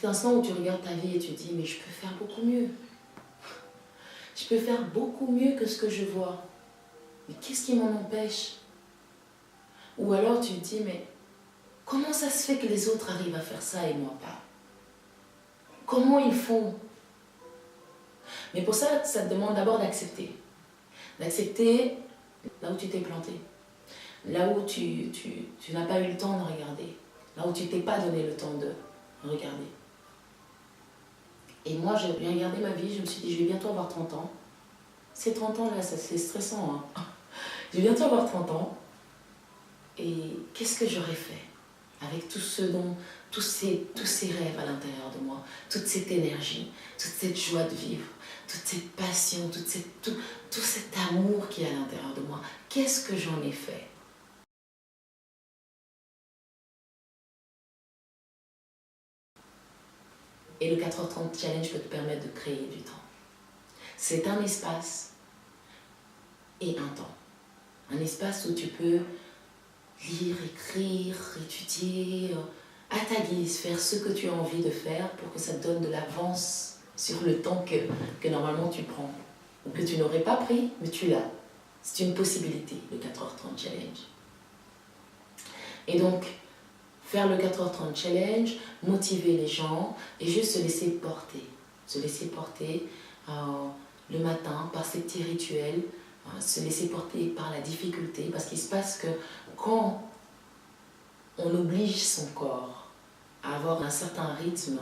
cet instant où tu regardes ta vie et tu te dis, mais je peux faire beaucoup mieux. Je peux faire beaucoup mieux que ce que je vois. Mais qu'est-ce qui m'en empêche? Ou alors tu te dis, mais comment ça se fait que les autres arrivent à faire ça et moi pas? Comment ils font? Mais pour ça, ça te demande d'abord d'accepter. D'accepter là où tu t'es planté. Là où tu n'as pas eu le temps de regarder. Là où tu t'es pas donné le temps de regarder. Et moi, j'ai bien regardé ma vie, je me suis dit, je vais bientôt avoir 30 ans. Ces 30 ans-là, c'est stressant. Hein. Je vais bientôt avoir 30 ans. Et qu'est-ce que j'aurais fait avec tout ce dont, tous ces rêves à l'intérieur de moi, toute cette énergie, toute cette joie de vivre, toute cette passion, tout cet amour qui est à l'intérieur de moi. Qu'est-ce que j'en ai fait? Et le 4h30 Challenge peut te permettre de créer du temps. C'est un espace et un temps. Un espace où tu peux lire, écrire, étudier, à ta guise, faire ce que tu as envie de faire pour que ça te donne de l'avance sur le temps que normalement tu prends. Ou que tu n'aurais pas pris, mais tu l'as. C'est une possibilité, le 4h30 Challenge. Et donc, faire le 4h30 Challenge, motiver les gens et juste se laisser porter. Se laisser porter le matin par ces petits rituels, se laisser porter par la difficulté. Parce qu'il se passe que quand on oblige son corps à avoir un certain rythme,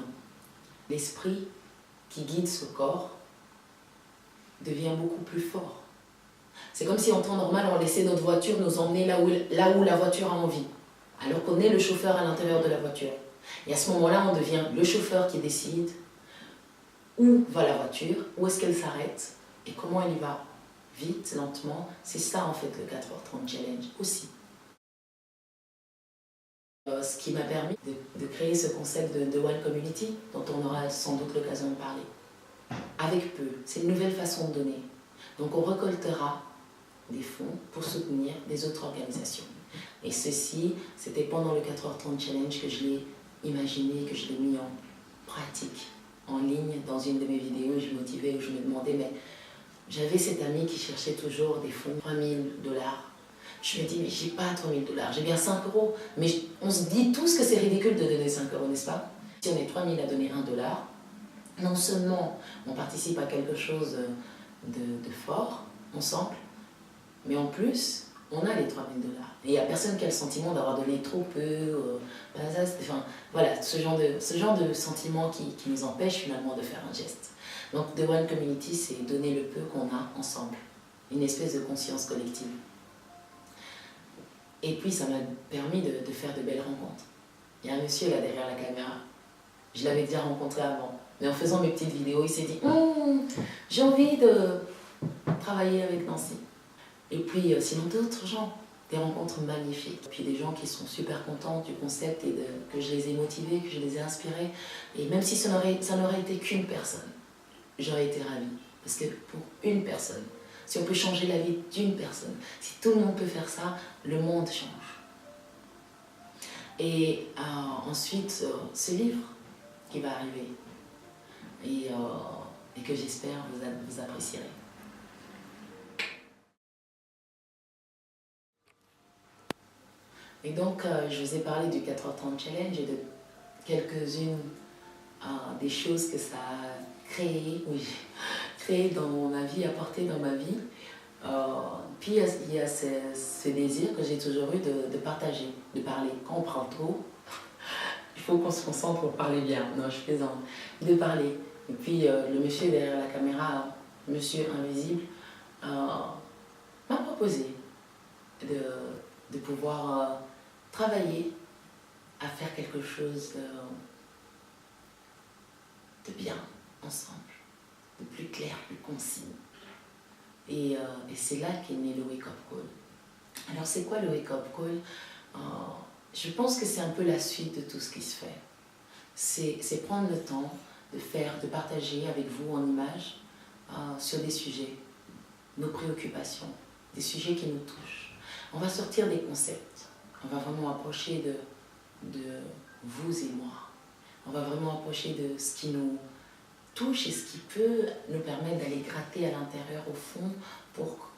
l'esprit qui guide ce corps devient beaucoup plus fort. C'est comme si en temps normal, on laissait notre voiture nous emmener là où la voiture a envie. Alors qu'on est le chauffeur à l'intérieur de la voiture. Et à ce moment-là, on devient le chauffeur qui décide où va la voiture, où est-ce qu'elle s'arrête et comment elle y va. Vite, lentement, c'est ça en fait le 4h30 Challenge aussi. Ce qui m'a permis de créer ce concept de One Community, dont on aura sans doute l'occasion de parler. Avec peu, c'est une nouvelle façon de donner. Donc on récoltera des fonds pour soutenir des autres organisations. Et ceci, c'était pendant le 4h30 Challenge que je l'ai imaginé, que je l'ai mis en pratique, en ligne, dans une de mes vidéos. Je motivais, où je me demandais, mais j'avais cet ami qui cherchait toujours des fonds, 3000 $. Je me dis, mais j'ai pas 3000 $, j'ai bien 5 €. Mais on se dit tous que c'est ridicule de donner 5 €, n'est-ce pas? Si on est 3000 à donner 1 $, non seulement on participe à quelque chose de fort, ensemble, mais en plus, on a les 3000 $. Et il n'y a personne qui a le sentiment d'avoir donné trop peu. Enfin, voilà, ce genre de sentiment qui nous empêche finalement de faire un geste. Donc, The One Community, c'est donner le peu qu'on a ensemble. Une espèce de conscience collective. Et puis, ça m'a permis de faire de belles rencontres. Il y a un monsieur là derrière la caméra. Je l'avais déjà rencontré avant. Mais en faisant mes petites vidéos, il s'est dit « j'ai envie de travailler avec Nancy ». Et puis, sinon d'autres gens, des rencontres magnifiques. Puis des gens qui sont super contents du concept et que je les ai motivés, que je les ai inspirés. Et même si ça n'aurait été qu'une personne, j'aurais été ravie. Parce que pour une personne, si on peut changer la vie d'une personne, si tout le monde peut faire ça, le monde change. Et ensuite, ce livre qui va arriver et que j'espère vous apprécierez. Et donc, je vous ai parlé du 4h30 Challenge et de quelques-unes des choses que ça a créé dans ma vie, apporté dans ma vie. Puis il y a ce désir que j'ai toujours eu de partager, de parler. Quand on parle trop, il faut qu'on se concentre pour parler bien. Non, je plaisante. De parler. Et puis le monsieur derrière la caméra, monsieur invisible, m'a proposé de pouvoir travailler à faire quelque chose de bien ensemble, de plus clair, plus concis. Et c'est là qu'est né le Wake Up Call. Alors c'est quoi le Wake Up Call? Je pense que c'est un peu la suite de tout ce qui se fait. C'est prendre le temps de partager avec vous en images sur des sujets, nos préoccupations, des sujets qui nous touchent. On va sortir des concepts, on va vraiment approcher de vous et moi, On va vraiment approcher de ce qui nous touche et ce qui peut nous permettre d'aller gratter à l'intérieur au fond pour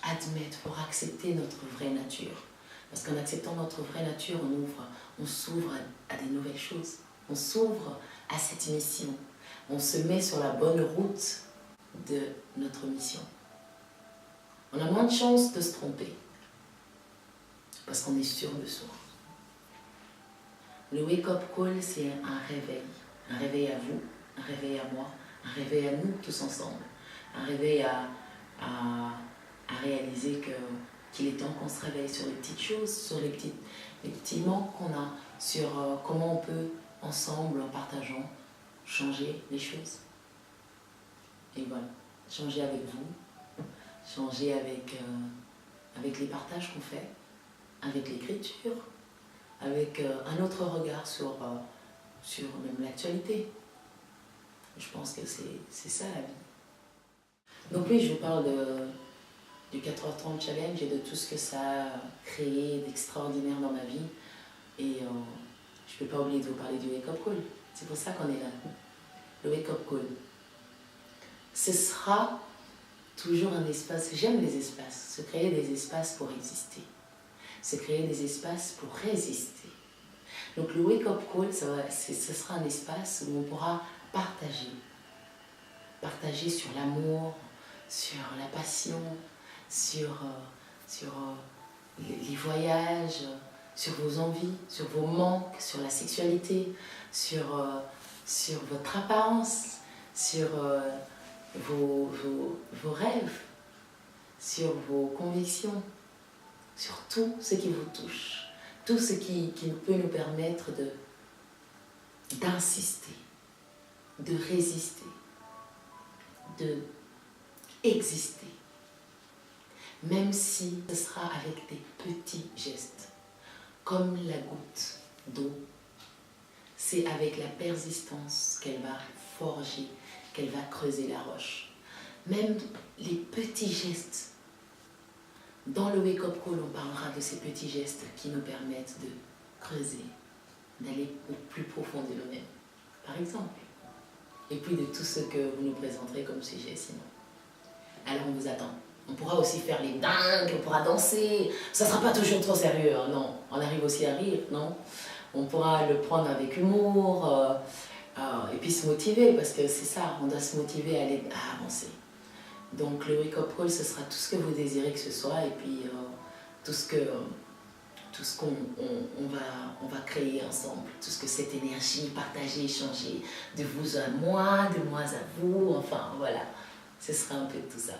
admettre, pour accepter notre vraie nature. Parce qu'en acceptant notre vraie nature, on s'ouvre à des nouvelles choses. On s'ouvre à cette mission. On se met sur la bonne route de notre mission. On a moins de chances de se tromper. Parce qu'on est sûr de soi. Le wake-up call, c'est un réveil. Un réveil à vous, un réveil à moi, un réveil à nous tous ensemble. Un réveil à réaliser qu'il est temps qu'on se réveille sur les petites choses, sur les petits manques qu'on a, sur comment on peut, ensemble, en partageant, changer les choses. Et voilà, changer avec vous, changer avec les partages qu'on fait, avec l'écriture, avec un autre regard sur même l'actualité. Je pense que c'est ça la vie. Donc oui, je vous parle du 4h30 challenge et de tout ce que ça a créé d'extraordinaire dans ma vie. Et je ne peux pas oublier de vous parler du wake-up call. C'est pour ça qu'on est là. Le wake-up call. Ce sera toujours un espace, j'aime les espaces, se créer des espaces pour exister. Se créer des espaces pour résister. Donc le wake-up call, ce sera un espace où on pourra partager. Partager sur l'amour, sur la passion, sur les voyages, sur vos envies, sur vos manques, sur la sexualité, sur votre apparence, sur vos rêves, sur vos convictions, sur tout ce qui vous touche, tout ce qui peut nous permettre d'insister, de résister, d'exister. Même si ce sera avec des petits gestes, comme la goutte d'eau. C'est avec la persistance qu'elle va forger, qu'elle va creuser la roche. Même les petits gestes. Dans le wake-up call, on parlera de ces petits gestes qui nous permettent de creuser, d'aller au plus profond de nous-mêmes, par exemple. Et puis de tout ce que vous nous présenterez comme sujet sinon. Alors on vous attend. On pourra aussi faire les dingues, on pourra danser. Ça ne sera pas toujours trop sérieux, hein, non. On arrive aussi à rire, non. On pourra le prendre avec humour et puis se motiver, parce que c'est ça, on doit se motiver à avancer. Donc le wake-up call, ce sera tout ce que vous désirez que ce soit, et puis tout ce qu'on va créer ensemble, tout ce que cette énergie partagée, échangée, de vous à moi, de moi à vous, enfin voilà, ce sera un peu tout ça.